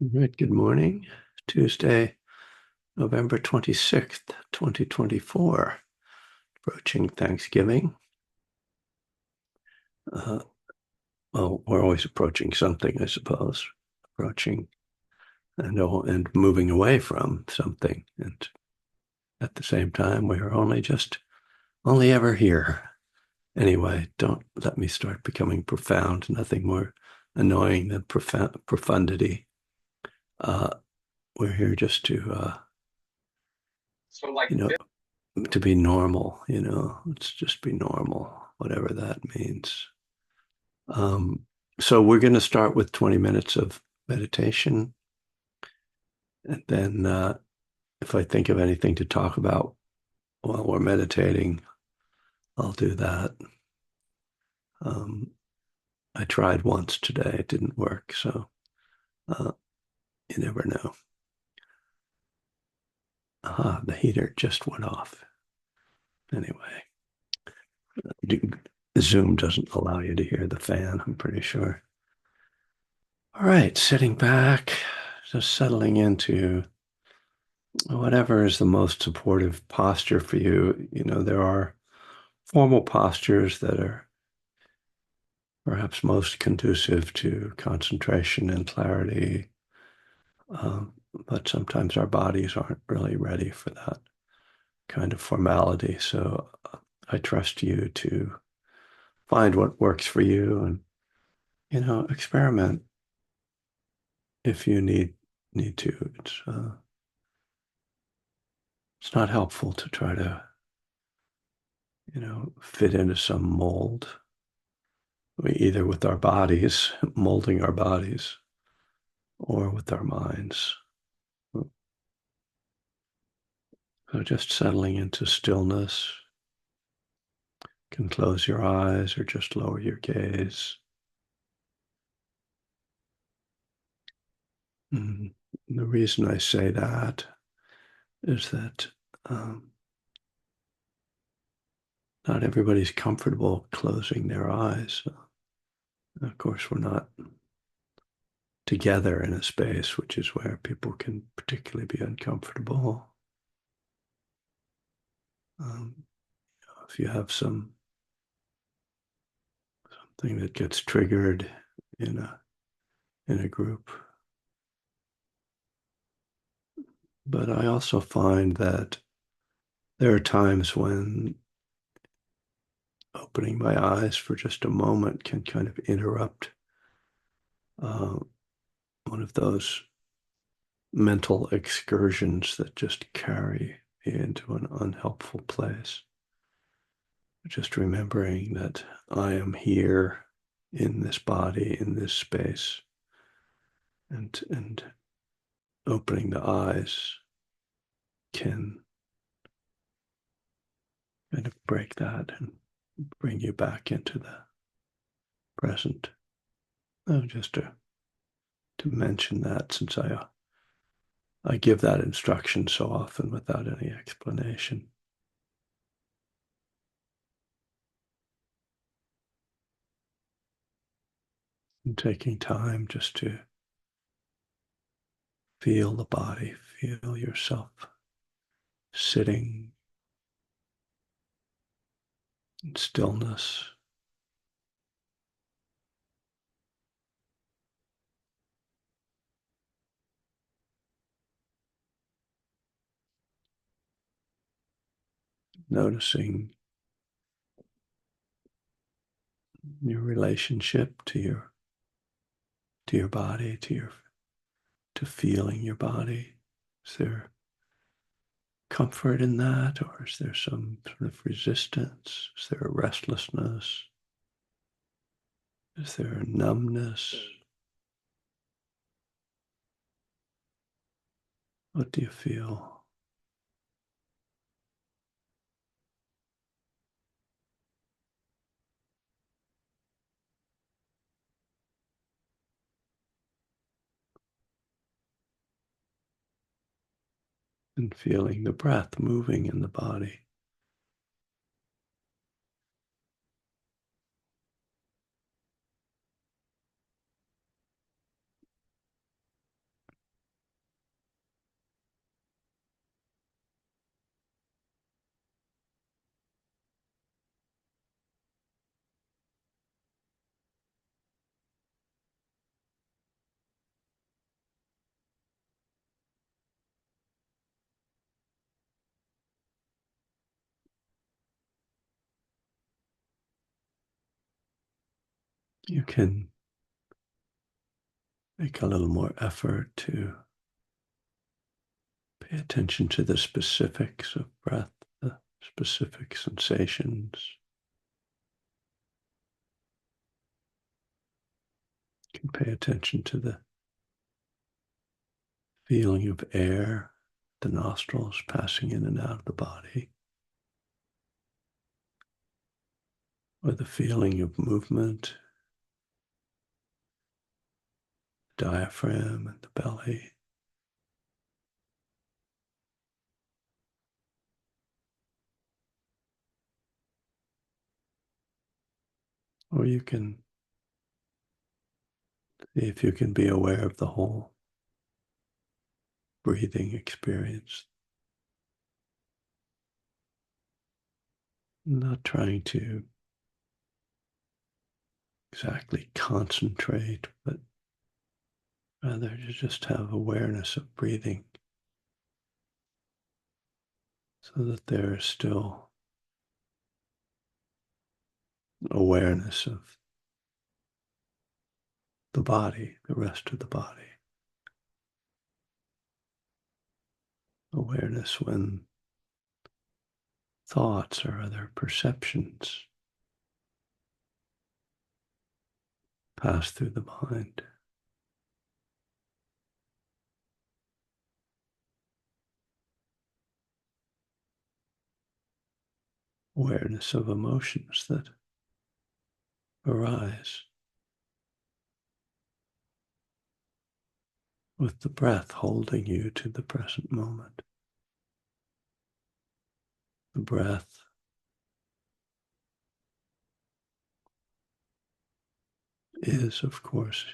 All right, good morning. Tuesday, November 26th, 2024, approaching Thanksgiving. Uh, well, we're always approaching something, I suppose, approaching and moving away from something. And at the same time, we are only ever here. Anyway, don't let me start becoming profound. Nothing more annoying than profundity. Uh, we're here just to, you know, to be normal, let's just be normal, whatever that means. Um, so we're going to start with 20 minutes of meditation. And then if I think of anything to talk about while we're meditating, I'll do that. Um, I tried once today, it didn't work. So uh, you never know. The heater just went off. Anyway, Zoom doesn't allow you to hear the fan, I'm pretty sure. All right, sitting back, just settling into whatever is the most supportive posture for you. There are formal postures that are perhaps most conducive to concentration and clarity, but sometimes our bodies aren't really ready for that kind of formality. So I trust you to find what works for you and, experiment if you need to. It's not helpful to try to, fit into some mold. We either with our bodies, molding our bodies, or with our minds. So just settling into stillness. You can close your eyes or just lower your gaze. The reason I say that is that not everybody's comfortable closing their eyes. Of course, we're not together in a space, which is where people can particularly be uncomfortable. Um, if you have something that gets triggered in a group. But I also find that there are times when opening my eyes for just a moment can kind of interrupt uh, one of those mental excursions that just carry me into an unhelpful place. Just remembering that I am here in this body, in this space, and opening the eyes can kind of break that and bring you back into the present. Just to mention that, since I give that instruction so often without any explanation. And taking time just to feel the body, feel yourself sitting in stillness. Noticing your relationship to your body, to feeling your body. Is there comfort in that, or is there some sort of resistance? Is there a restlessness? Is there a numbness? What do you feel? And feeling the breath moving in the body. You can make a little more effort to pay attention to the specifics of breath, the specific sensations. You can pay attention to the feeling of air, the nostrils passing in and out of the body, or the feeling of movement, diaphragm and the belly. Or you can see if you can be aware of the whole breathing experience, not trying to exactly concentrate, but rather to just have awareness of breathing so that there is still awareness of the body, the rest of the body. Awareness when thoughts or other perceptions pass through the mind. Awareness of emotions that arise with the breath holding you to the present moment. The breath is, of course,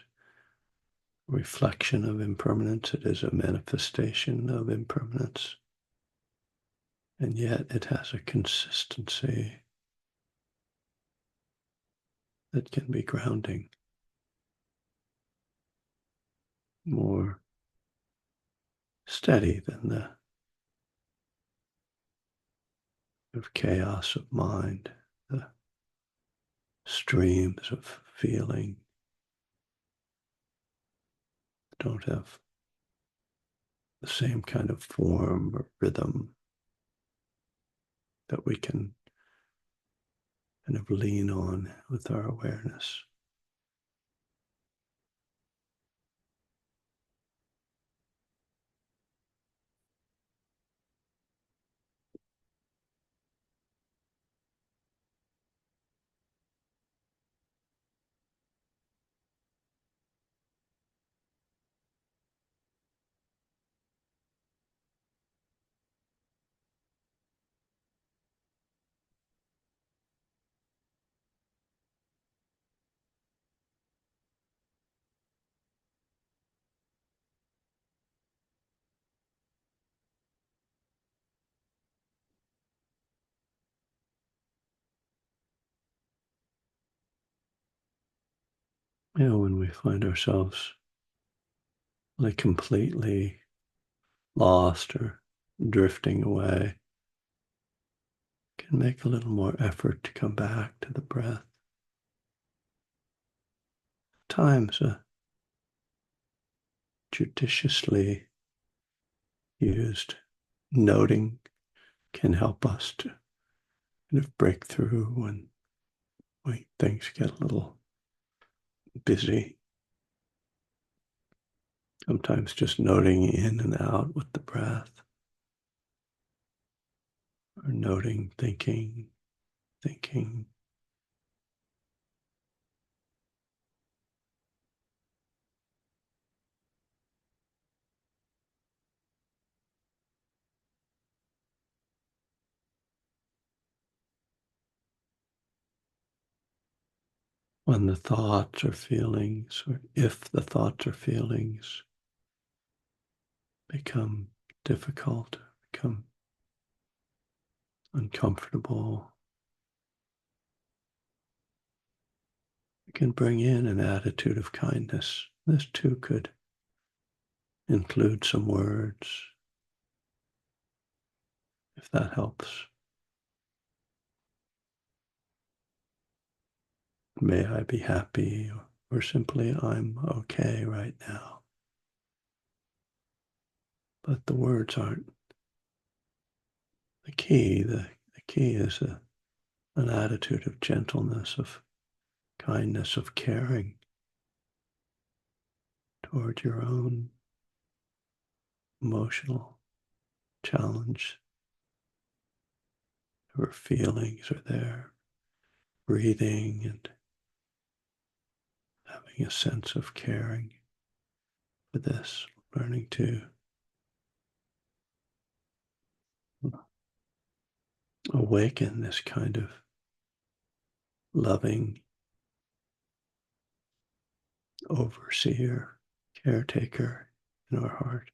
a reflection of impermanence. It is a manifestation of impermanence. And yet it has a consistency that can be grounding, more steady than the of chaos of mind, the streams of feeling don't have the same kind of form or rhythm that we can kind of lean on with our awareness. When we find ourselves like completely lost or drifting away, can make a little more effort to come back to the breath. Times judiciously used noting can help us to kind of break through when things get a little busy. Sometimes just noting in and out with the breath, or noting thinking. When the thoughts or feelings, or if the thoughts or feelings become difficult, become uncomfortable, we can bring in an attitude of kindness. This too could include some words, if that helps. may I be happy, or simply I'm okay right now. But the words aren't the key. The key is an attitude of gentleness, of kindness, of caring toward your own emotional challenge. Your feelings are there, breathing and having a sense of caring for this, learning to awaken this kind of loving overseer, caretaker in our heart.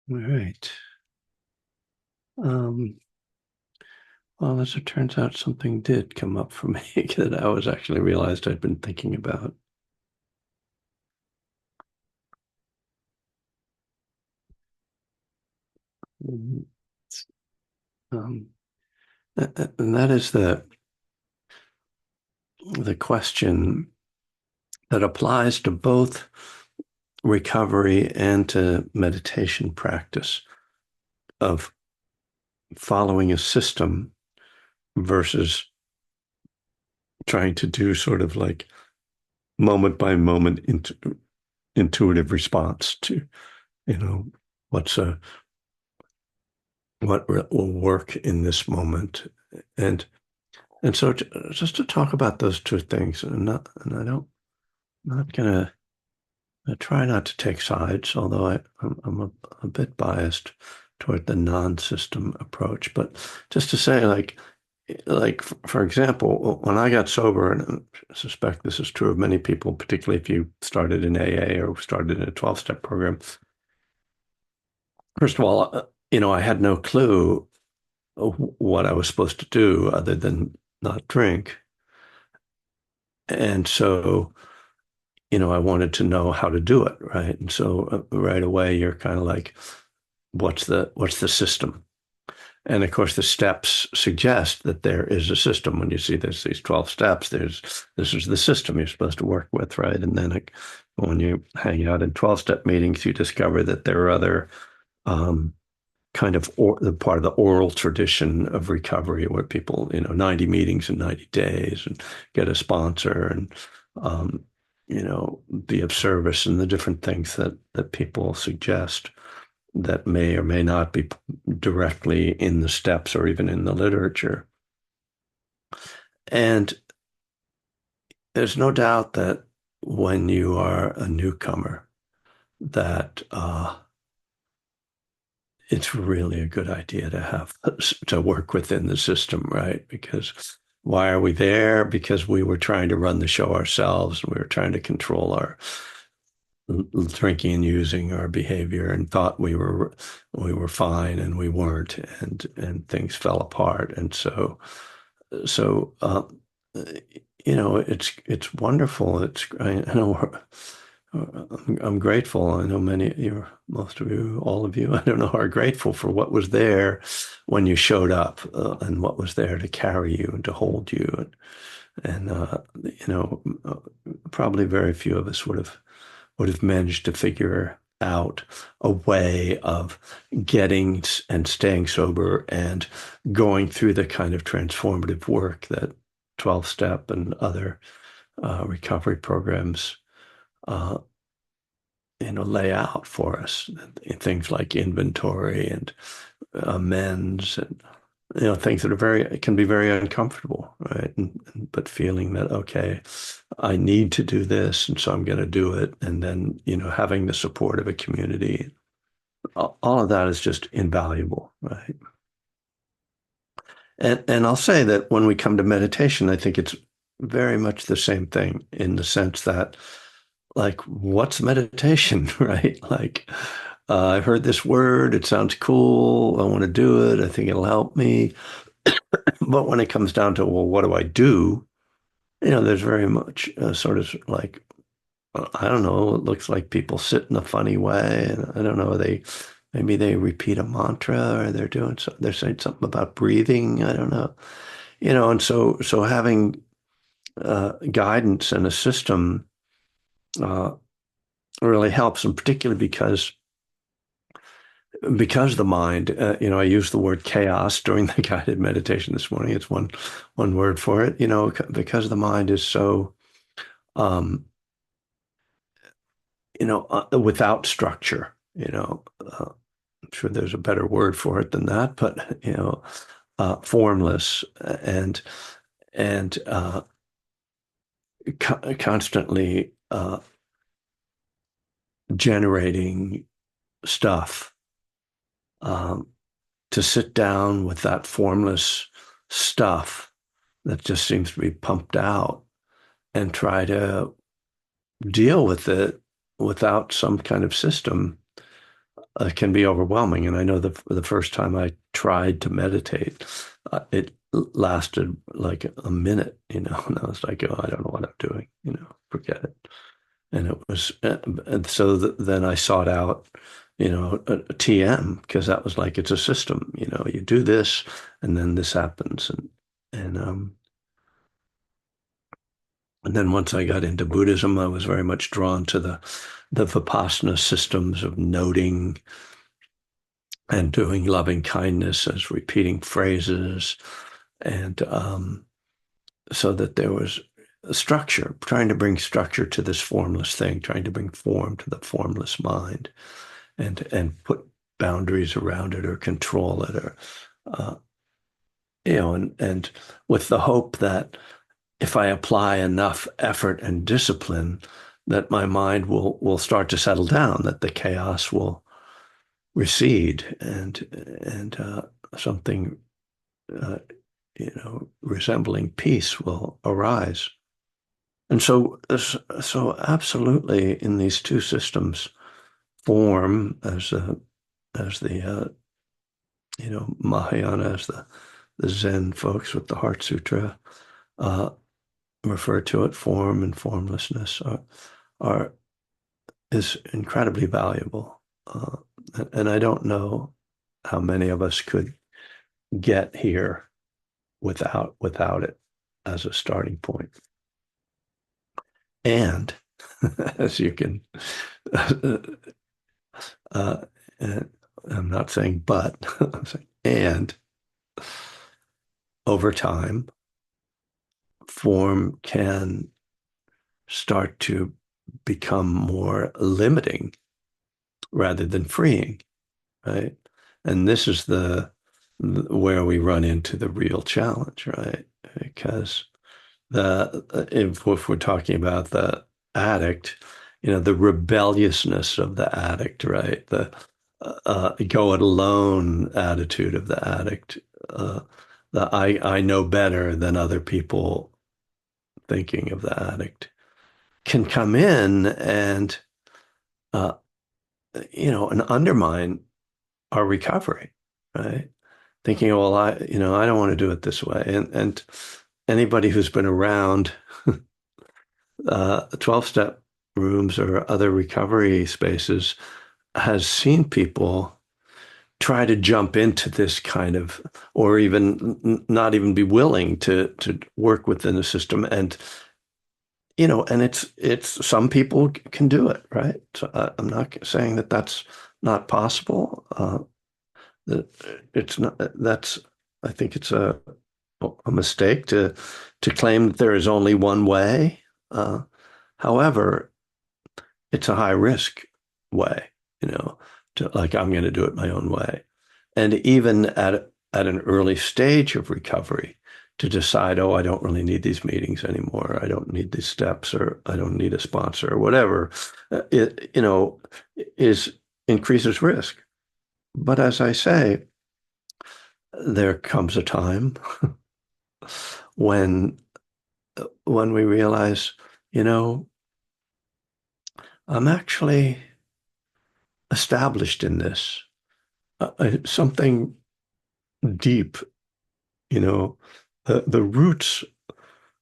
All right. Um, well, as it turns out, something did come up for me that I was actually realized I'd been thinking about. Mhm. Um, and that is the question that applies to both recovery and to meditation practice of following a system versus trying to do sort of like moment by moment intuitive response to, you know, what's a will work in this moment. And and so just to talk about those two things, and I don't not gonna I try not to take sides, although I'm a bit biased toward the non-system approach. But just to say, for example, when I got sober, and I suspect this is true of many people, particularly if you started in AA or started in a 12-step program. First of all, I had no clue what I was supposed to do other than not drink. And so, I wanted to know how to do it, right? And so right away, you're kind of like, what's the system? And of course, the steps suggest that there is a system. When you see there's these 12 steps, this is the system you're supposed to work with, right? And then when you hang out in 12-step meetings, you discover that there are other um, kind of the part of the oral tradition of recovery where people, 90 meetings in 90 days and get a sponsor and, um, be of service and the different things that people suggest that may or may not be directly in the steps or even in the literature. And there's no doubt that when you are a newcomer, that it's really a good idea to have to work within the system, right? Because why are we there? Because we were trying to run the show ourselves. We were trying to control our drinking and using our behavior and thought we were fine and we weren't, and things fell apart. And so it's wonderful. I know I'm grateful. I know most of you, all of you, I don't know, are grateful for what was there when you showed up, and what was there to carry you and to hold you. And probably very few of us would have managed to figure out a way of getting and staying sober and going through the kind of transformative work that 12-step and other recovery programs uh, lay out for us. Things like inventory and amends and things that can be very uncomfortable, right? But feeling that, okay, I need to do this, and so I'm going to do it, and then having the support of a community, all of that is just invaluable, right? And I'll say that when we come to meditation, I think it's very much the same thing in the sense that, like, what's meditation, right? Like, I heard this word, it sounds cool, I want to do it, I think it'll help me. But when it comes down to, well, what do I do? There's very much sort of like, I don't know, it looks like people sit in a funny way. And I don't know, maybe they repeat a mantra or they're saying something about breathing. I don't know. And so having guidance and a system uh, really helps, and particularly because the mind, I used the word chaos during the guided meditation this morning. It's one word for it, because the mind is so, um, without structure, I'm sure there's a better word for it than that, but, formless and constantly generating stuff. Um, to sit down with that formless stuff that just seems to be pumped out and try to deal with it without some kind of system, can be overwhelming. And I know the first time I tried to meditate, it lasted like a minute, and I was like, oh, I don't know what I'm doing, forget it. And it was, and so then I sought out, a TM because that was like, it's a system, you do this and then this happens. And then once I got into Buddhism, I was very much drawn to the Vipassana systems of noting and doing loving kindness as repeating phrases, and so that there was a structure, trying to bring structure to this formless thing, trying to bring form to the formless mind, and put boundaries around it or control it, or uh, and with the hope that if I apply enough effort and discipline, that my mind will start to settle down, that the chaos will recede, and something uh, resembling peace will arise. And so absolutely in these two systems, form as the Mahayana, as the Zen folks with the Heart Sutra uh, refer to it, form and formlessness are is incredibly valuable. And I don't know how many of us could get here without it as a starting point. And as you can, uh, I'm not saying but, I'm saying and over time, form can start to become more limiting rather than freeing, right? And this is where we run into the real challenge, right? Because if we're talking about the addict, the rebelliousness of the addict, right? The go it alone attitude of the addict, the I know better than other people thinking of the addict can come in uh, and undermine our recovery, right? Thinking, well, I don't want to do it this way. And anybody who's been around 12-step rooms or other recovery spaces has seen people try to jump into this kind of, or even not even be willing to work within the system. And it's some people can do it, right? So I'm not saying that that's not possible. That it's not, that's, I think it's a mistake to claim that there is only one way. Uh, However, it's a high risk way, to like, I'm going to do it my own way. And even at an early stage of recovery, to decide, oh, I don't really need these meetings anymore. I don't need these steps, or I don't need a sponsor, or whatever, it, is increases risk. But as I say, there comes a time when when we realize, you know, I'm actually established in this, something deep, you know, the roots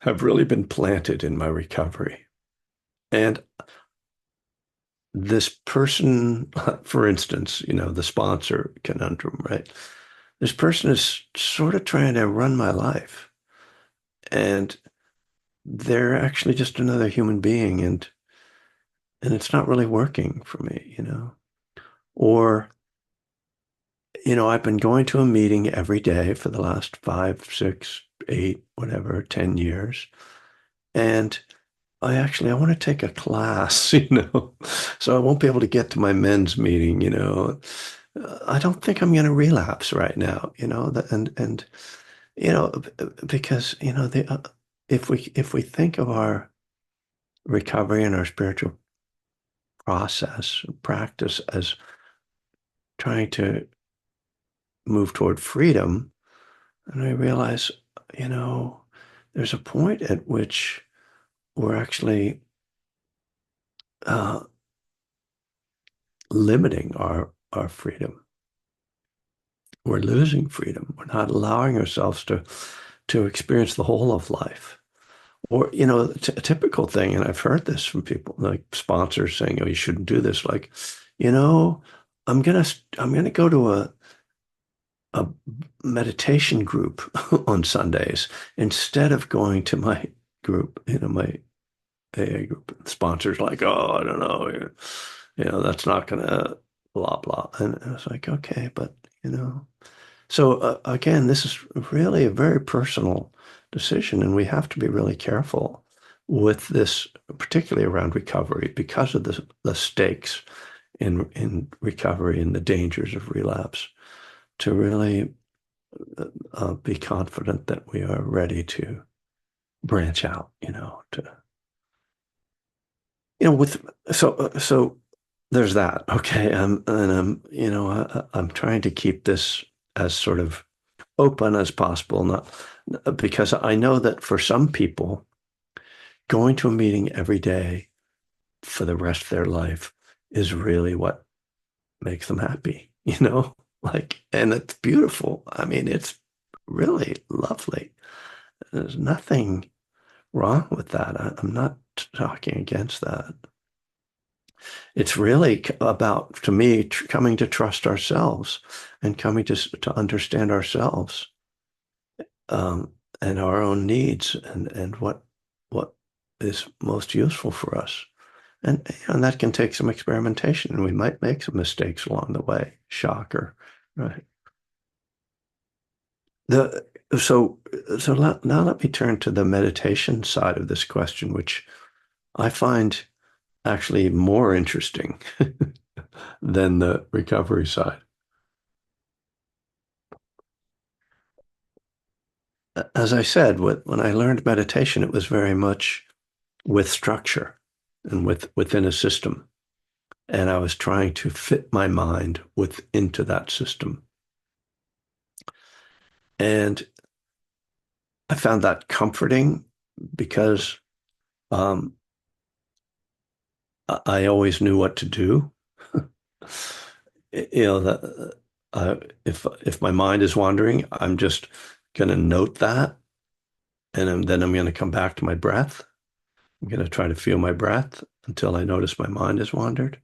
have really been planted in my recovery. And this person, for instance, the sponsor conundrum, right? This person is sort of trying to run my life, and they're actually just another human being, and it's not really working for me. Or, I've been going to a meeting every day for the last 5, 6, 8, whatever, 10 years. And I want to take a class, so I won't be able to get to my men's meeting. I don't think I'm going to relapse right now, you know, because, if we think of our recovery and our spiritual process, practice as trying to move toward freedom, and I realize, you know, there's a point at which we're actually uh, limiting our freedom. We're losing freedom. We're not allowing ourselves to experience the whole of life. Or, a typical thing, and I've heard this from people like sponsors saying, "Oh, you shouldn't do this." Like, you know, I'm gonna go to a meditation group on Sundays instead of going to my group, my AA group. Sponsors like, "Oh, I don't know, that's not gonna blah blah." And I was like, "Okay, but you know." So again, this is really a very personal decision, and we have to be really careful with this, particularly around recovery, because of the stakes in recovery and the dangers of relapse, to really be confident that we are ready to branch out, with so there's that. Okay, and I'm trying to keep this as sort of open as possible, not because I know that for some people, going to a meeting every day for the rest of their life is really what makes them happy, and it's beautiful. I mean, it's really lovely. There's nothing wrong with that. I'm not talking against that. It's really about, to me, coming to trust ourselves and coming to understand ourselves, um, and our own needs, and what is most useful for us. And that can take some experimentation, and we might make some mistakes along the way. Shocker, right? The so now let me turn to the meditation side of this question, which I find actually more interesting than the recovery side. As I said, when I learned meditation, it was very much with structure and within a system. And I was trying to fit my mind into that system. And I found that comforting because um, I always knew what to do. That if my mind is wandering, I'm just going to note that, and then I'm going to come back to my breath. I'm going to try to feel my breath until I notice my mind has wandered.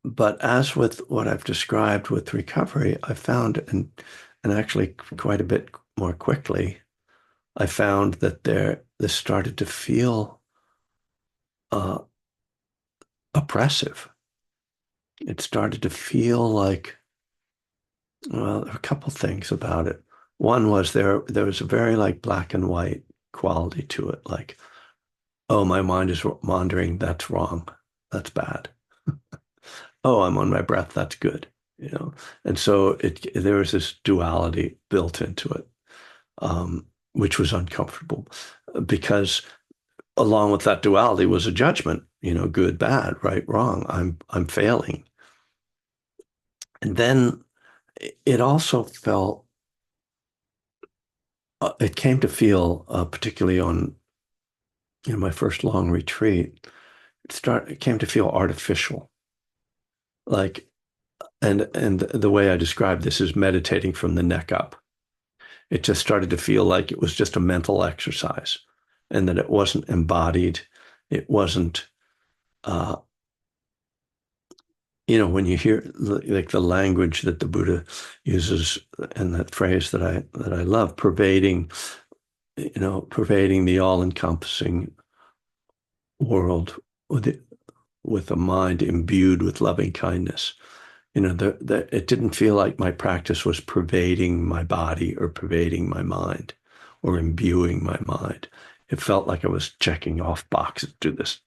But as with what I've described with recovery, I found, and actually quite a bit more quickly, I found that this started to feel uh, oppressive. It started to feel like, well, there were a couple things about it. One was there was a very like black and white quality to it, like, oh, my mind is wandering, that's wrong, that's bad. Oh, I'm on my breath, that's good, And so there was this duality built into it, which was uncomfortable because along with that duality was a judgment, good, bad, right, wrong. I'm failing. And then it also felt, it came to feel, particularly on, my first long retreat, it came to feel artificial. Like, and the way I describe this is meditating from the neck up. It just started to feel like it was just a mental exercise, and that it wasn't embodied. It wasn't, uh, when you hear like the language that the Buddha uses, and that phrase that I love, pervading the all-encompassing world with a mind imbued with loving kindness. It didn't feel like my practice was pervading my body or pervading my mind or imbuing my mind. It felt like I was checking off boxes, do this,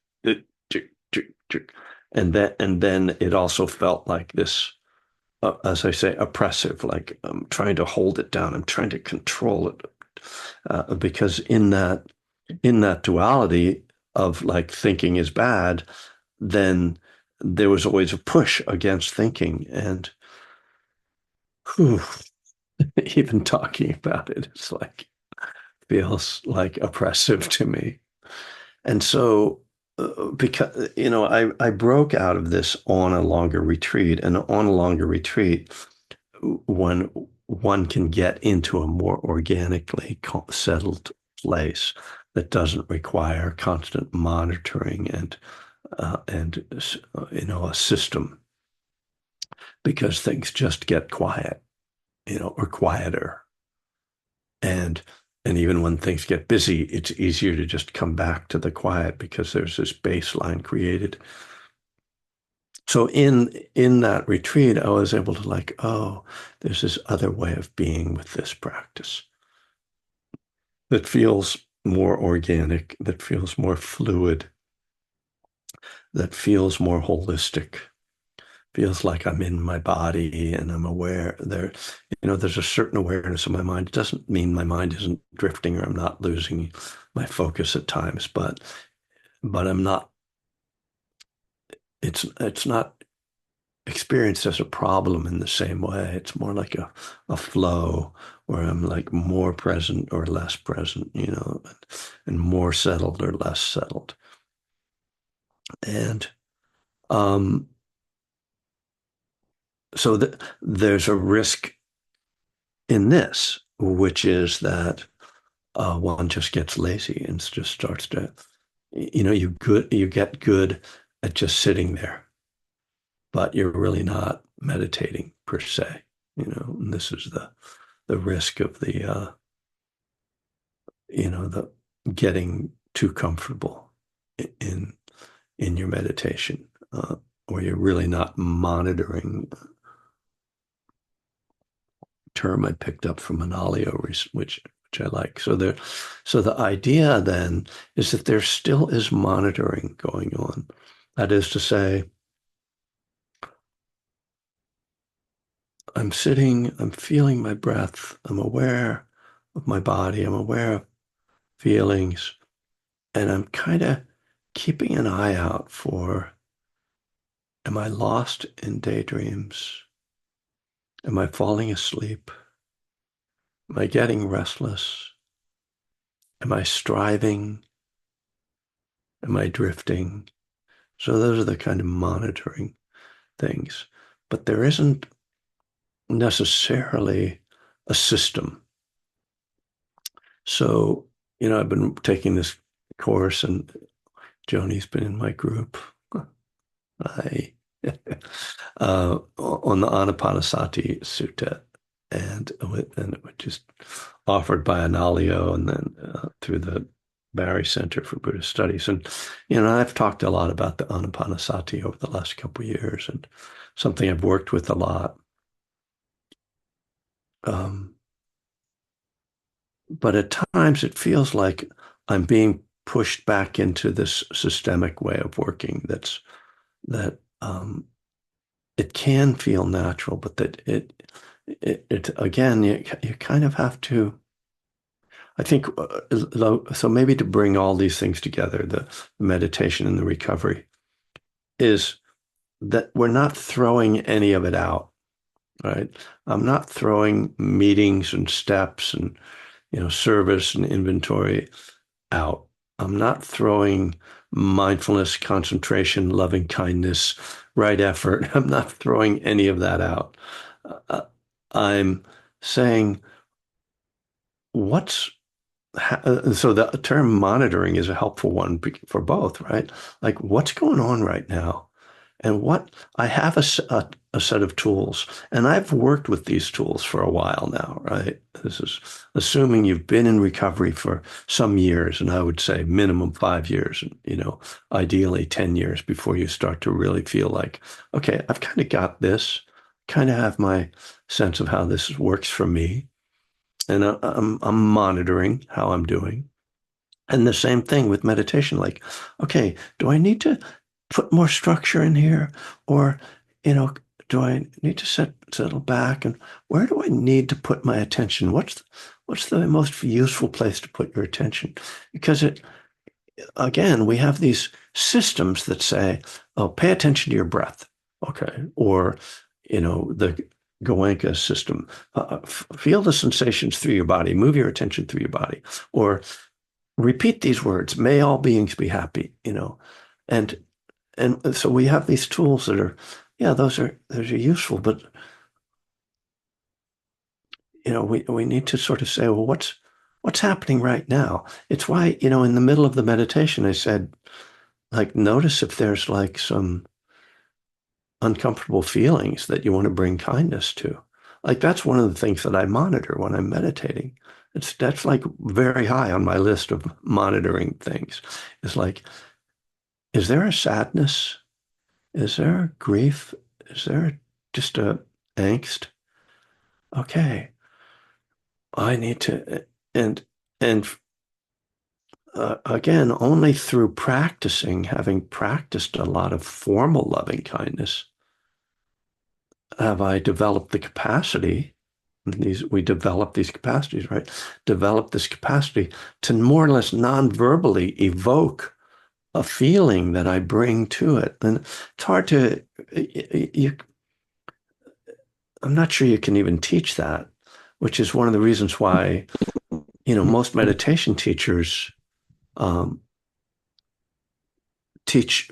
and then it also felt like this, as I say, oppressive, like I'm trying to hold it down. I'm trying to control it, because in that duality of like thinking is bad, then there was always a push against thinking. And whew, even talking about it is like feels like oppressive to me. And so because I broke out of this on a longer retreat, and on a longer retreat, when one can get into a more organically settled place that doesn't require constant monitoring and a system, because things just get quiet, or quieter. And and even when things get busy, it's easier to just come back to the quiet because there's this baseline created. So in that retreat, I was able to like, oh, there's this other way of being with this practice that feels more organic, that feels more fluid, that feels more holistic, feels like I'm in my body and I'm aware there's a certain awareness of my mind. It doesn't mean my mind isn't drifting or I'm not losing my focus at times, but I'm not, it's not experienced as a problem in the same way. It's more like a flow where I'm like more present or less present, and more settled or less settled. And um, so there's a risk in this, which is that one just gets lazy and just starts to, you get good at just sitting there, but you're really not meditating per se, and this is the risk of the getting too comfortable in in your meditation, or you're really not monitoring. Term I picked up from Analio, which I like. So the idea then is that there still is monitoring going on. That is to say, I'm sitting, I'm feeling my breath, I'm aware of my body, I'm aware of feelings, and I'm kind of keeping an eye out for, am I lost in daydreams? Am I falling asleep? Am I getting restless? Am I striving? Am I drifting? So those are the kind of monitoring things. But there isn't necessarily a system. So, I've been taking this course and Joni's been in my group. I on the Anapanasati Sutta, and it was just offered by Analio and then through the Barry Center for Buddhist Studies. And I've talked a lot about the Anapanasati over the last couple of years, and something I've worked with a lot. Um, but at times it feels like I'm being pushed back into this systemic way of working that it can feel natural, but that it again, you kind of have to, I think, so maybe to bring all these things together, the meditation and the recovery, is that we're not throwing any of it out, right? I'm not throwing meetings and steps and, service and inventory out. I'm not throwing mindfulness, concentration, loving kindness, right effort. I'm not throwing any of that out. Uh, I'm saying what's so the term monitoring is a helpful one for both, right? Like what's going on right now? And what I have a set of tools, and I've worked with these tools for a while now, right? This is assuming you've been in recovery for some years, and I would say minimum 5 years, and ideally 10 years before you start to really feel like, okay, I've kind of got this, kind of have my sense of how this works for me, and I'm monitoring how I'm doing. And the same thing with meditation, like, okay, do I need to put more structure in here? Or, do I need to settle back? And where do I need to put my attention? What's the most useful place to put your attention? Because again, we have these systems that say, oh, pay attention to your breath. Okay. Or, the Goenka system, feel the sensations through your body, move your attention through your body, or repeat these words, may all beings be happy. And so we have these tools that are, yeah, those are useful, but we need to sort of say, well, what's happening right now? It's why, in the middle of the meditation, I said, like, notice if there's like some uncomfortable feelings that you want to bring kindness to. Like that's one of the things that I monitor when I'm meditating. That's like very high on my list of monitoring things. It's like, is there a sadness? Is there a grief? Is there just a angst? Okay, I need to, and again, only through practicing, having practiced a lot of formal loving kindness, have I developed the capacity. We develop these capacities, right? Develop this capacity to more or less non-verbally evoke a feeling that I bring to it. And it's hard to, you, I'm not sure you can even teach that, which is one of the reasons why, most meditation teachers um, teach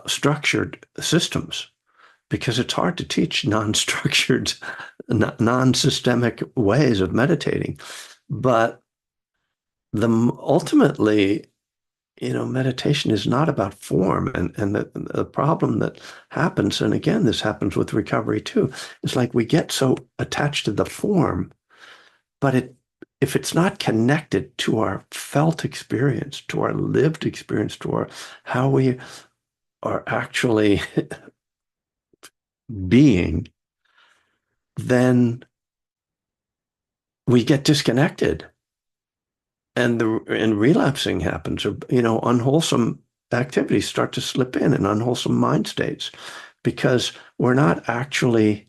structured systems because it's hard to teach non-structured, non-systemic ways of meditating. But the ultimately, meditation is not about form, and the problem that happens, and again, this happens with recovery too, is like we get so attached to the form, but if it's not connected to our felt experience, to our lived experience, to our how we are actually being, then we get disconnected and relapsing happens, or unwholesome activities start to slip in and unwholesome mind states because we're not actually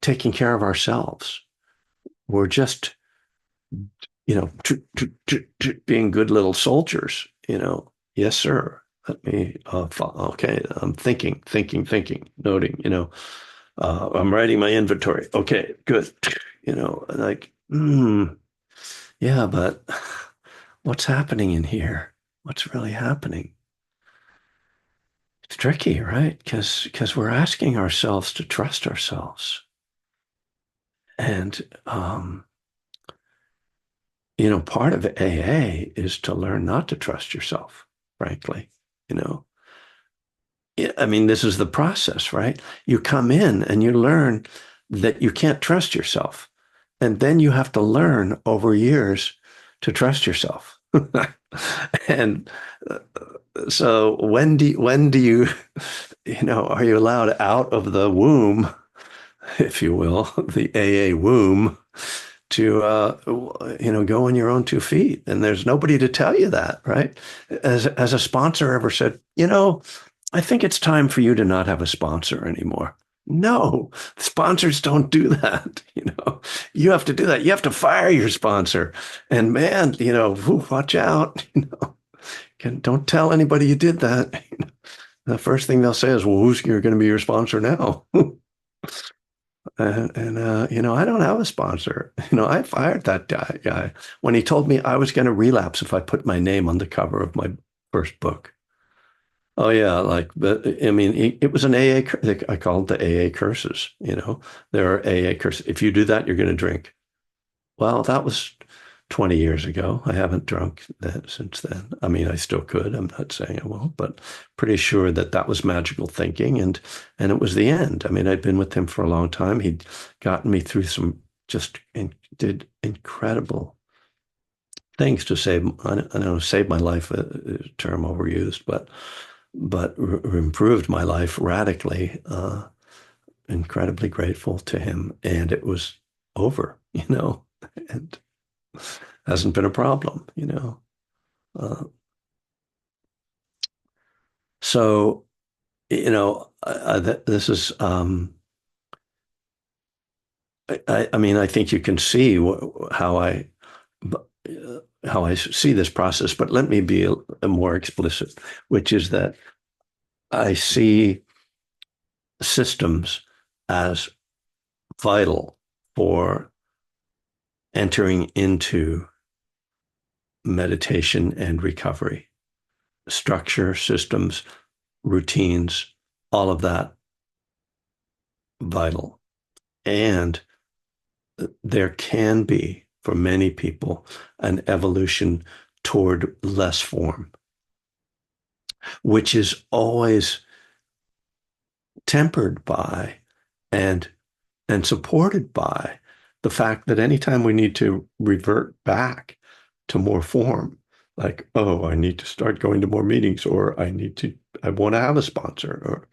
taking care of ourselves. We're just being good little soldiers. Yes sir, let me okay, I'm thinking, noting, I'm writing my inventory. Okay, good. Like yeah, but what's happening in here? What's really happening? It's tricky, right? Because we're asking ourselves to trust ourselves. And part of AA is to learn not to trust yourself, frankly. You know, I mean, this is the process, right? You come in and you learn that you can't trust yourself. And then you have to learn over years to trust yourself. And so when do you, are you allowed out of the womb, if you will, the AA womb, to go on your own 2 feet? And there's nobody to tell you that, right? As a sponsor ever said, I think it's time for you to not have a sponsor anymore. No, sponsors don't do that. You have to do that. You have to fire your sponsor. And man, watch out. Don't tell anybody you did that. The first thing they'll say is, well, who's going to be your sponsor now? And I don't have a sponsor. I fired that guy when he told me I was going to relapse if I put my name on the cover of my first book. Oh yeah, like, but I mean, it was an AA. I call it the AA curses. There are AA curses. If you do that, you're going to drink. Well, that was 20 years ago. I haven't drunk that since then. I mean, I still could. I'm not saying I won't, but pretty sure that that was magical thinking, and it was the end. I mean, I'd been with him for a long time. He'd gotten me through some did incredible things to save. I don't know, save my life, a term overused, but improved my life radically. Incredibly grateful to him, and it was over, and hasn't been a problem. Uh, so, this is, I mean, I think you can see how I see this process, but let me be a more explicit, which is that I see systems as vital for entering into meditation and recovery. structure, systems, routines, all of that vital. And there can be, for many people, an evolution toward less form, which is always tempered by and supported by the fact that anytime we need to revert back to more form, like, oh, I need to start going to more meetings, or I want to have a sponsor,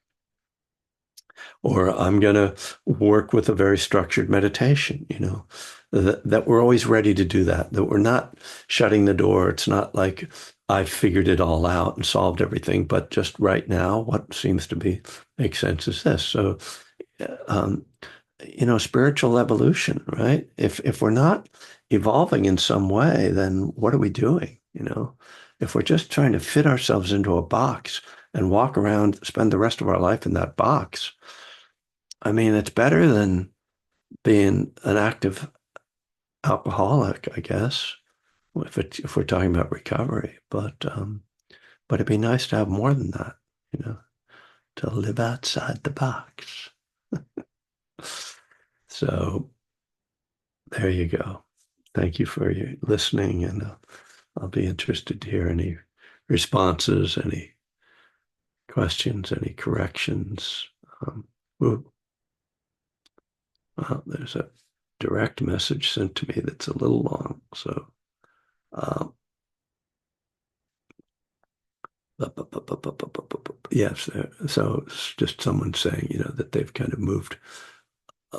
or I'm going to work with a very structured meditation, that we're always ready to do that, that we're not shutting the door. It's not like I've figured it all out and solved everything, but just right now, what seems to be make sense is this. So, um, spiritual evolution, right? If we're not evolving in some way, then what are we doing? If we're just trying to fit ourselves into a box and walk around, spend the rest of our life in that box, I mean, it's better than being an active alcoholic, I guess, if we're talking about recovery. But it'd be nice to have more than that, to live outside the box. So there you go. Thank you for your listening, and I'll be interested to hear any responses, any questions, any corrections. Um, ooh, well, there's a direct message sent to me that's a little long, so um, yes. So it's just someone saying, that they've kind of moved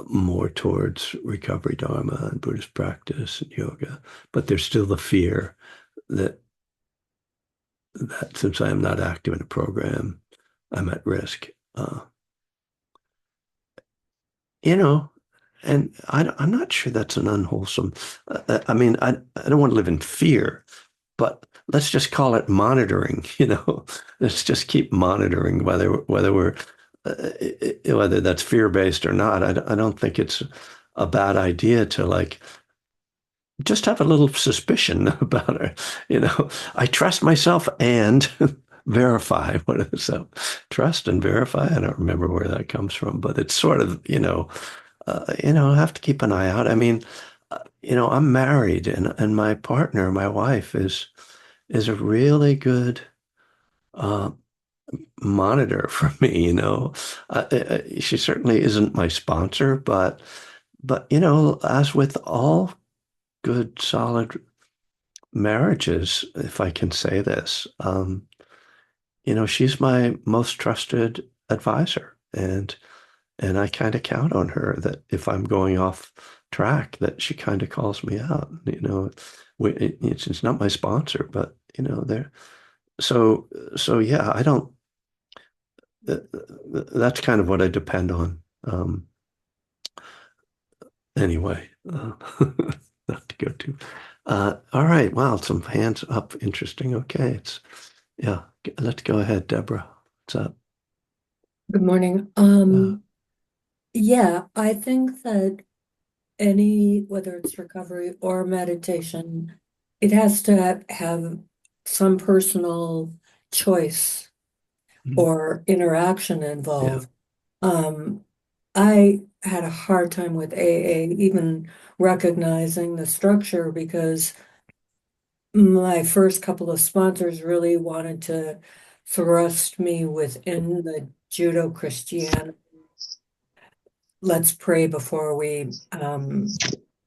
more towards recovery dharma and Buddhist practice and yoga, but there's still the fear that since I am not active in a program, I'm at risk. You know, and I'm not sure that's an unwholesome. I mean, I don't want to live in fear, but let's just call it monitoring. Let's just keep monitoring whether we're whether that's fear based or not. I don't think it's a bad idea to like just have a little suspicion about it. I trust myself and verify. What is that? Trust and verify. I don't remember where that comes from, but it's sort of, I have to keep an eye out. I mean, I'm married, and my partner, my wife, is a really good uh, monitor for me. She certainly isn't my sponsor, but as with all good, solid marriages, if I can say this, she's my most trusted advisor, and I kind of count on her that if I'm going off track, that she kind of calls me out. It's not my sponsor, but there. So yeah, I don't. That's kind of what I depend on. Anyway, not to go too. All right. Wow, some hands up. Interesting. Okay, yeah. Let's go ahead, Deborah. What's up? Good morning. Uh, Yeah, I think that whether it's recovery or meditation, it has to have some personal choice mm, or interaction yeah. involved. Um, I had a hard time with AA, even recognizing the structure because my first couple of sponsors really wanted to thrust me within the Judo Christianity. Let's pray before we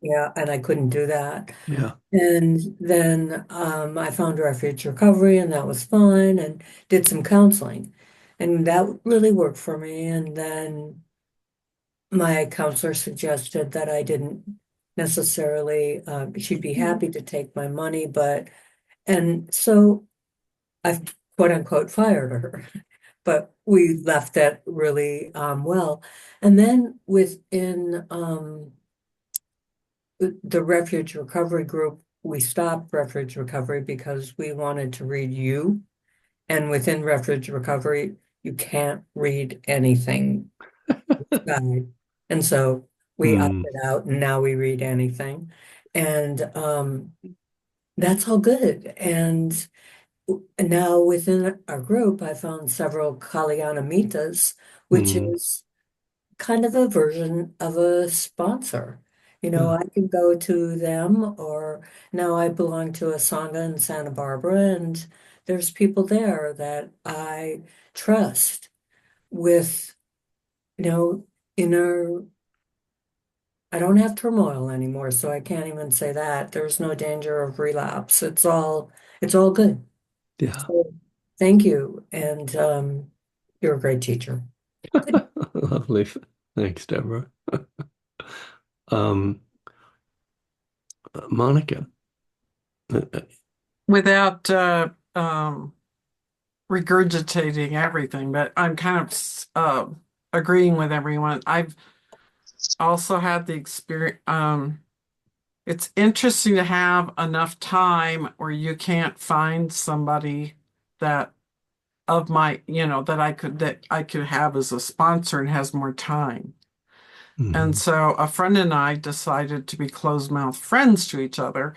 yeah, and I couldn't do that. Yeah. And then I found refuge recovery, and that was fun, and did some counseling, and that really worked for me. And then my counselor suggested that I didn't necessarily she'd be happy to take my money, but and so I quote unquote fired her. But we left that really well. And then within the refuge recovery group, we stopped refuge recovery because we wanted to read you. And within refuge recovery, you can't read anything outside. And so we Mm, opted out and now we read anything. And that's all good. And And now within our group, I found several Kalyana which Mm, is kind of a version of a sponsor. yeah, I can go to them, or now I belong to a Sangha in Santa Barbara, and there's people there that I trust with, you know, inner, I don't have turmoil anymore, so I can't even say that. There's no danger of relapse. It's all good. yeah. So thank you. And you're a great teacher. Good. Lovely. Thanks, Deborah. Um, Monica. uh, without regurgitating everything, but I'm kind of agreeing with everyone. I've also had the experience. It's interesting to have enough time where you can't find somebody that of my, that I could have as a sponsor and has more time. And mhm, so a friend and I decided to be closed mouth friends to each other.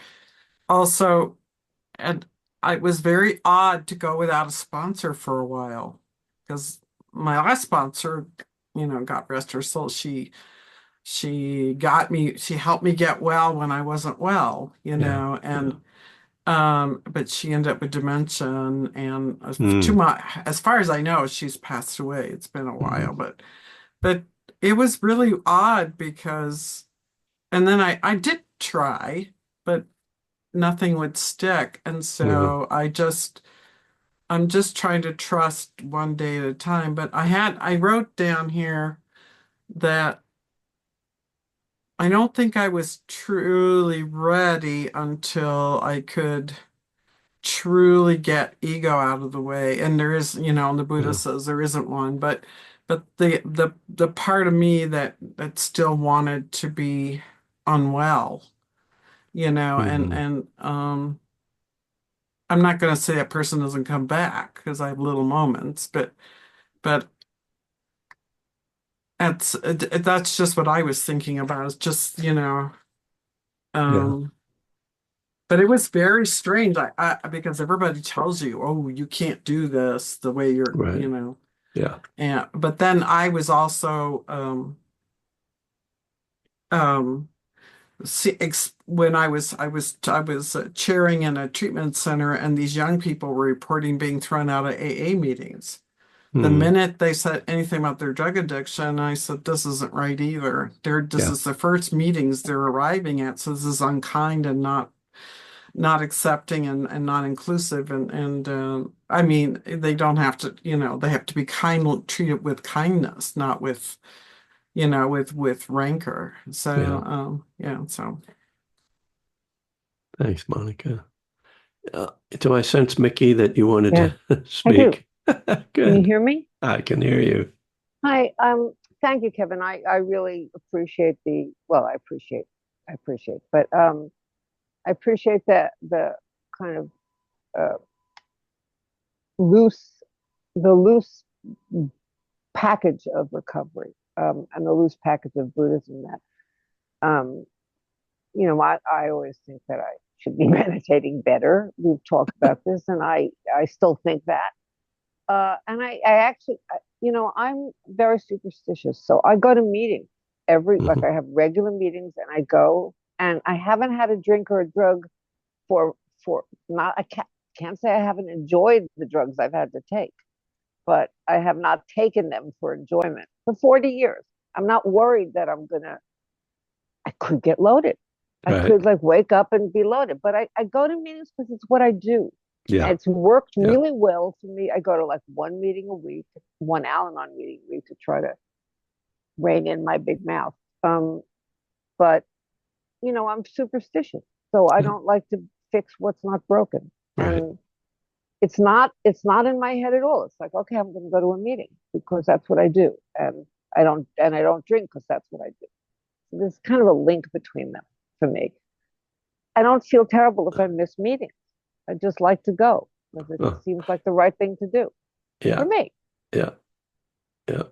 Also, and it was very odd to go without a sponsor for a while because my last sponsor, God rest her soul, she helped me get well when I wasn't well, yeah, yeah. and but she ended up with dementia and too Mm, much, as far as I know, she's passed away. It's been a mhm, while, but it was really odd because and then I did try, but nothing would stick. And yeah. so I'm just trying to trust one day at a time. But I wrote down here that I don't think I was truly ready until I could truly get ego out of the way. And there is, and the Buddha Yeah. says there isn't one, but the part of me that still wanted to be unwell, and Hmm. I'm not going to say that person doesn't come back because I have little moments, but that's just what I was thinking about. It's just, Yeah. um, but it was very strange. Because everybody tells you, oh, you can't do this the way you're, Right. Yeah. and but then I was also um when I was chairing in a treatment center, and these young people were reporting being thrown out of AA meetings. The Mm, minute they said anything about their drug addiction, I said, this isn't right either. This yeah. is the first meetings they're arriving at, so this is unkind and not accepting and not inclusive. And I mean, they don't have to, they have to be treated with kindness, not with rancor. So Yeah. yeah, so Thanks, Monica. Do I sense, Mickey, that you wanted Yeah, to I do. speak? Can you Good. hear me? I can hear you. Hi. Thank you, Kevin. I really appreciate well, I appreciate, but I appreciate the kind of uh, loose, the loose package of recovery, and the loose package of Buddhism um, I always think that I should be meditating better. We've talked about this, and I still think that. And I actually, I'm very superstitious. So I go to meetings like Hmm. I have regular meetings and I go and I haven't had a drink or a drug for, not, can't say I haven't enjoyed the drugs I've had to take, but I have not taken them for enjoyment for 40 years. I'm not worried that I could get loaded. I Right. could like wake up and be loaded, but I go to meetings because it's what I do. And Yeah. it's worked Yeah. really well for me. I go to like one meeting a week, one Al-Anon meeting a week to try to rein in my big mouth. But I'm superstitious, so I Yeah. don't like to fix what's not broken. Right. And it's not in my head at all. It's like, okay, I'm going to go to a meeting because that's what I do, and I don't drink because that's what I do. So there's kind of a link between them for me. I don't feel terrible if I miss meetings. I just like to go because it Oh, seems like the right thing to do for yeah. me. Yeah. Yeah.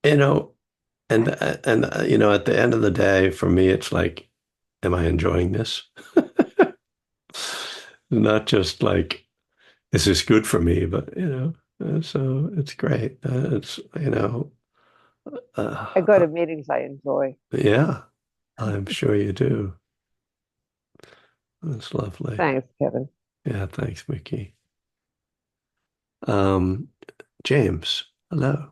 You know, and at the end of the day, for me, it's like, am I enjoying this? not just like this is good for me, but so it's great. It's I go uh, to meetings I enjoy. yeah, I'm sure you do. That's lovely. Thanks, Kevin. Yeah, thanks, Mickey. Um, James, hello.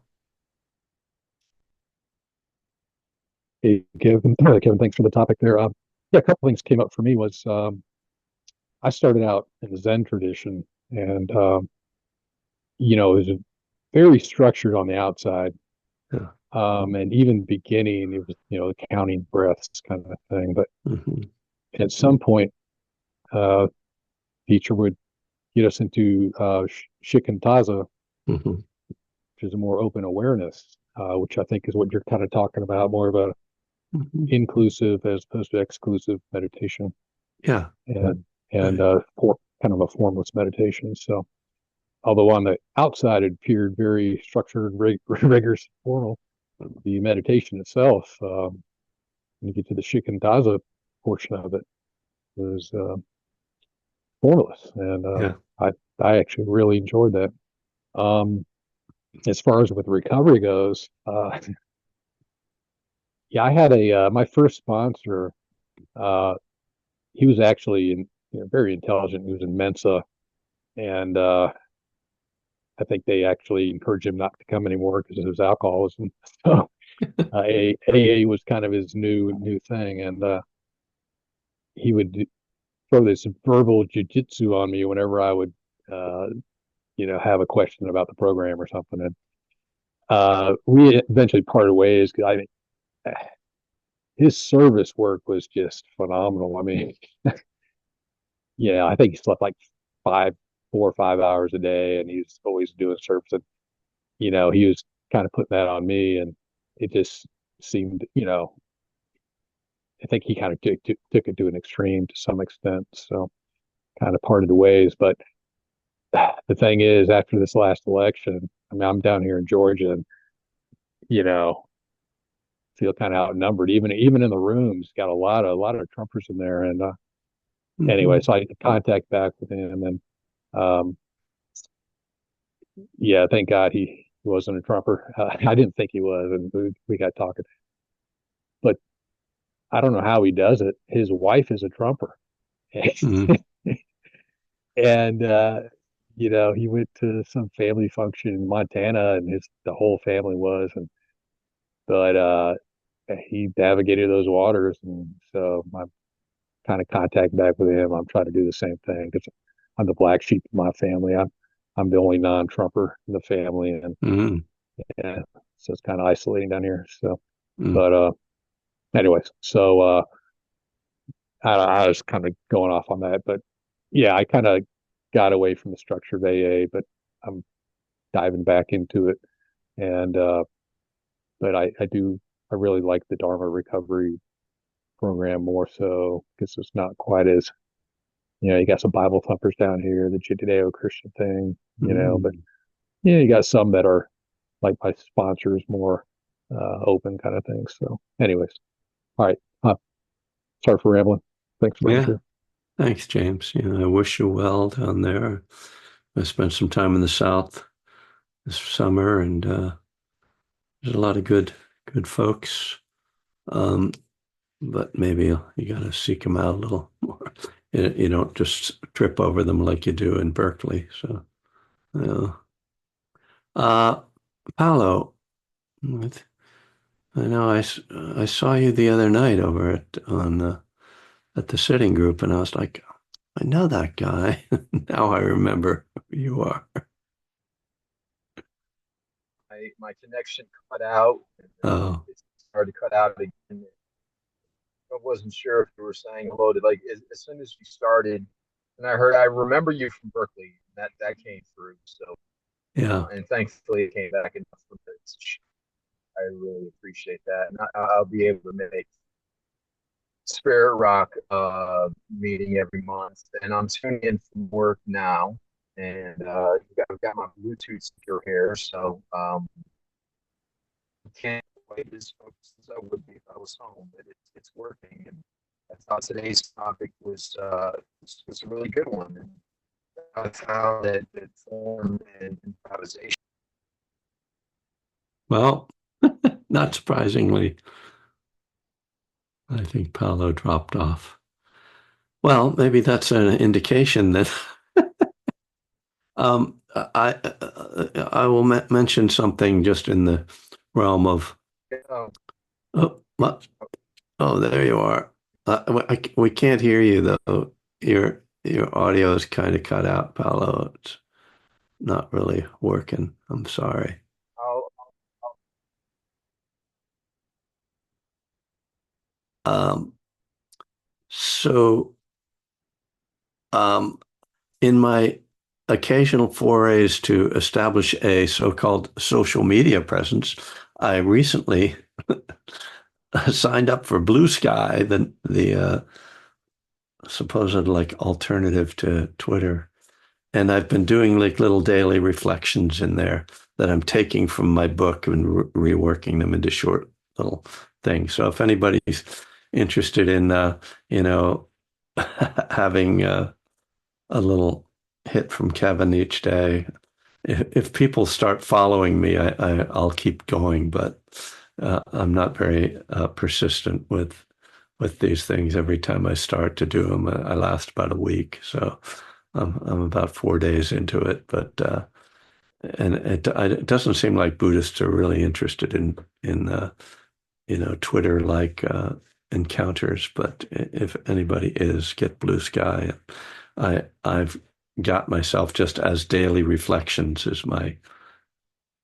Hey, Kevin. Kevin, thanks for the topic there. Yeah, a couple things came up for me was I started out in the Zen tradition, and it was very structured on the outside, Yeah. and even beginning it was counting breaths kind of thing. But Hmm. at some point, teacher would get us into shikantaza, Hmm. which is a more open awareness, which I think is what you're kind of talking about, more of a Hmm. inclusive as opposed to exclusive meditation, Yeah, and right. kind of a formless meditation. So, although on the outside it appeared very structured, rigorous, formal, the meditation itself, when you get to the shikantaza portion of it, was formless, and Yeah. I actually really enjoyed that. Um, as far as with recovery goes, yeah, I had a my first sponsor. Uh, he was actually very intelligent. He was in Mensa, and I think they actually encouraged him not to come anymore because of his alcoholism. So AA was kind of his new thing, and he would throw this verbal jujitsu on me whenever I would, uh, have a question about the program or something. And we eventually parted ways because I think his service work was just phenomenal. I mean, yeah, I think he slept like 4 or 5 hours a day, and he's always doing service. And he was kind of putting that on me, and it just seemed, I think he kind of took it to an extreme to some extent. So kind of parted the ways. But the thing is, after this last election, I mean, I'm down here in Georgia, and you know, feel kind of outnumbered. Even in the rooms, got a lot of Trumpers in there. And anyway, Hmm. so I contact back with him, and um, yeah, thank God he wasn't a Trumper. I didn't think he was, and we got talking. But I don't know how he does it. His wife is a Trumper. Hmm. And he went to some family function in Montana, and the whole family was, and but he navigated those waters, and so I'm kind of contact back with him. I'm trying to do the same thing because I'm the black sheep of my family. I'm the only non-Trumper in the family, and Hmm. yeah, so it's kind of isolating down here. So, Hmm. but anyways, so I was kind of going off on that, but yeah, I kind of got away from the structure of AA, but I'm diving back into it. And but I really like the Dharma recovery program more so because it's not quite as you got some Bible thumpers down here, the Judeo-Christian thing, but Hmm. you got some that are like my sponsors more open kind of things. So, anyways, all right. Sorry for rambling. Thanks for letting me Yeah. share. Thanks, James. I wish you well down there. I spent some time in the South this summer, and there's a lot of good folks. Um, but maybe you got to seek them out a little more. You don't just trip over them like you do in Berkeley. So, uh, uh, Paolo, I know I saw you the other night over at the sitting group, and I was like, I know that guy. Now I remember who you are. My connection cut out, and then Oh, it started to cut out again. I wasn't sure if you were saying hello to like as soon as you started, and I remember you from Berkeley. That came through. So yeah. and thankfully it came back enough for this. I really appreciate that, and I'll be able to make Spirit Rock meeting every month, and I'm tuning in from work now, and I've got my Bluetooth speaker here, so I can't quite as focused as I would be if I was home, but it's working. And I thought today's topic was a really good one. And I found that form and improvisation. Well, not surprisingly, I think Paolo dropped off. Well, maybe that's an indication that I will mention something just in the realm of Oh, oh what oh there you are. We can't hear you though. Your audio is kind of cut out, Paolo. It's not really working. I'm sorry. I'll, Um, so um, in my occasional forays to establish a so-called social media presence, I recently signed up for Blue Sky, the supposed like alternative to Twitter. And I've been doing like little daily reflections in there that I'm taking from my book and reworking them into short little things. So if anybody's interested in, you know, having a little hit from Kevin each day, if people start following me, I'll keep going. But I'm not very persistent with these things. Every time I start to do them, I last about a week. So I'm about 4 days into it, but and it doesn't seem like Buddhists are really interested in Twitter like encounters. But if anybody is, get Blue Sky. I've got myself just as daily reflections is my.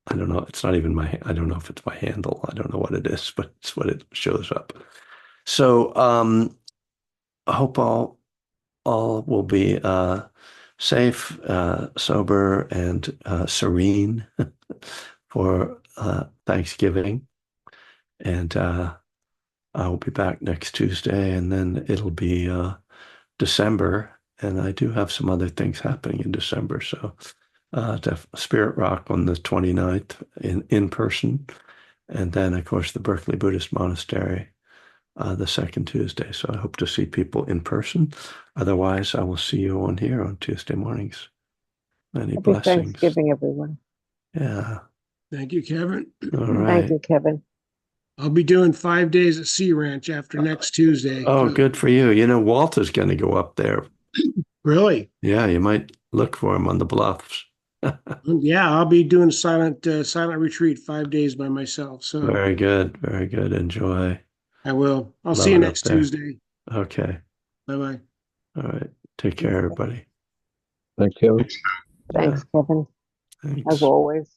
I don't know. It's not even my. I don't know if it's my handle. I don't know what it is, but it's what it shows up. So I hope all will be safe, sober, and serene for Thanksgiving. And I'll be back next Tuesday, and then it'll be December. And I do have some other things happening in December. So Spirit Rock on the 29th in person. And then, of course, the Berkeley Buddhist Monastery the second Tuesday. So I hope to see people in person. Otherwise, I will see you on here on Tuesday mornings. Many Happy blessings. Thanksgiving, everyone. Yeah. Thank you, Kevin. All Thank right. you, Kevin. I'll be doing 5 days at Sea Ranch after next Tuesday. Oh, good for you. You know, Walter's going to go up there. Really? Yeah, you might look for him on the bluffs. Yeah, I'll be doing silent retreat 5 days by myself. So Very good. Very good. Enjoy. I will. I'll see Love you it up next there. Tuesday. Okay. Bye bye. All right. Take care, everybody. Thanks, Kevin. Thanks, Yeah. Kevin, as Thanks. always.